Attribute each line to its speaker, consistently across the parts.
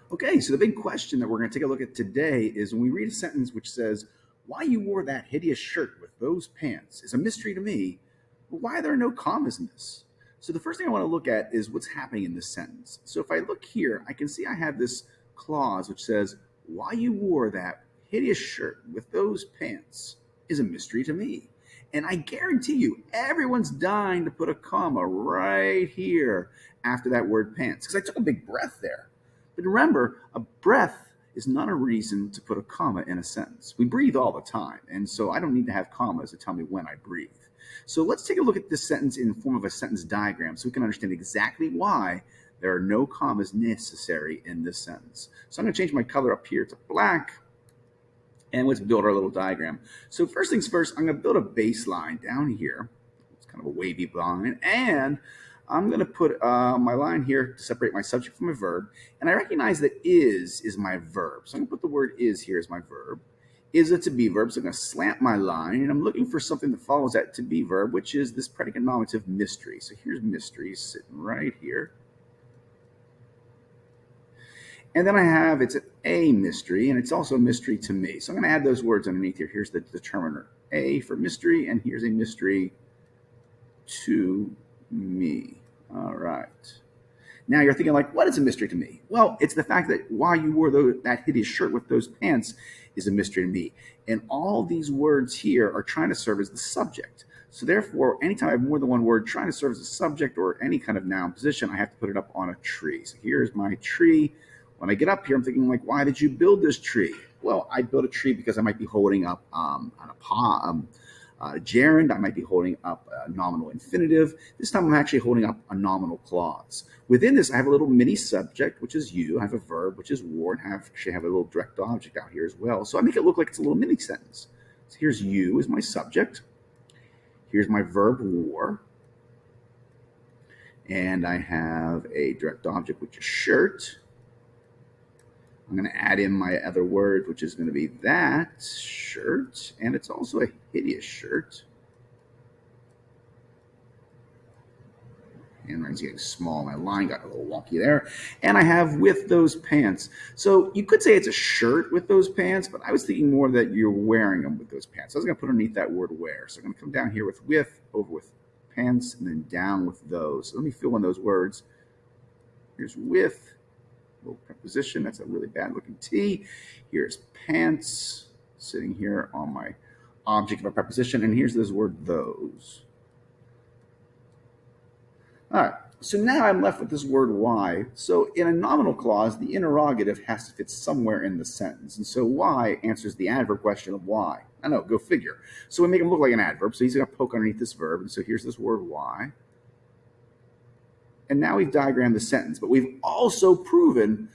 Speaker 1: Okay, so the big question that we're going to take a look at today is when we read a sentence which says, "Why you wore that hideous shirt with those pants is a mystery to me. Why there are no commas in this?" So the first thing I want to look at is what's happening in this sentence. So if I look here, I can see I have this clause which says, "Why you wore that hideous shirt with those pants is a mystery to me." And I guarantee you, everyone's dying to put a comma right here after that word pants because I took a big breath there. But remember, a breath is not a reason to put a comma in a sentence. We breathe all the time, and so I don't need to have commas to tell me when I breathe. So let's take a look at this sentence in the form of a sentence diagram so we can understand exactly why there are no commas necessary in this sentence. So I'm going to change my color up here to black, and let's build our little diagram. So first things first, I'm going to build a baseline down here. It's kind of a wavy line, and I'm going to put my line here to separate my subject from my verb. And I recognize that is my verb. So I'm going to put the word is here as my verb. Is a to be verb. So I'm going to slant my line. And I'm looking for something that follows that to be verb, which is this predicate nominative mystery. So here's mystery sitting right here. And then I have it's a mystery, and it's also a mystery to me. So I'm going to add those words underneath here. Here's the determiner. A for mystery, and here's a mystery to me. All right. Now you're thinking like, what is a mystery to me? Well, it's the fact that why you wore that hideous shirt with those pants is a mystery to me. And all these words here are trying to serve as the subject. So therefore, anytime I have more than one word trying to serve as a subject or any kind of noun position, I have to put it up on a tree. So here's my tree. When I get up here, I'm thinking like, why did you build this tree? Well, I built a tree because I might be holding up a gerund. I might be holding up a nominal infinitive. This time I'm actually holding up a nominal clause. Within this, I have a little mini subject, which is you. I have a verb, which is wore, and actually have a little direct object out here as well. So I make it look like it's a little mini sentence. So here's you as my subject. Here's my verb wore. And I have a direct object, which is shirt. I'm going to add in my other word, which is going to be that shirt. And it's also a hideous shirt. Handwriting's getting small. My line got a little wonky there. And I have with those pants. So you could say it's a shirt with those pants, but I was thinking more that you're wearing them with those pants. So I was going to put underneath that word wear. So I'm going to come down here with, over with pants, and then down with those. So let me fill in those words. Here's with. Little preposition. That's a really bad looking T. Here's pants sitting here on my object of a preposition. And here's this word those. All right. So now I'm left with this word why. So in a nominal clause, the interrogative has to fit somewhere in the sentence. And so why answers the adverb question of why. I know, go figure. So we make him look like an adverb. So he's going to poke underneath this verb. And so here's this word why. And now we've diagrammed the sentence, but we've also proven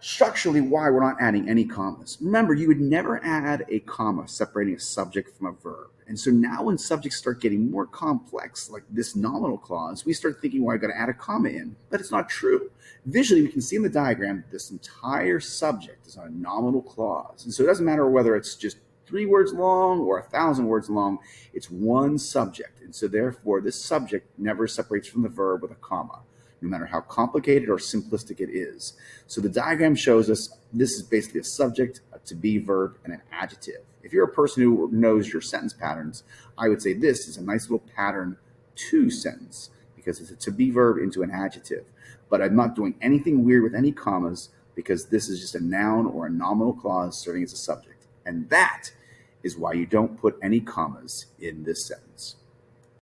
Speaker 1: structurally why we're not adding any commas. Remember, you would never add a comma separating a subject from a verb. And so now when subjects start getting more complex, like this nominal clause, we start thinking, well, I've got to add a comma in. But it's not true. Visually, we can see in the diagram that this entire subject is a nominal clause. And so it doesn't matter whether it's just 3 words long or 1,000 words long, it's one subject. And so therefore, this subject never separates from the verb with a comma, no matter how complicated or simplistic it is. So the diagram shows us this is basically a subject, a to be verb, and an adjective. If you're a person who knows your sentence patterns, I would say this is a nice little pattern to sentence because it's a to be verb into an adjective. But I'm not doing anything weird with any commas because this is just a noun or a nominal clause serving as a subject. And that is why you don't put any commas in this sentence.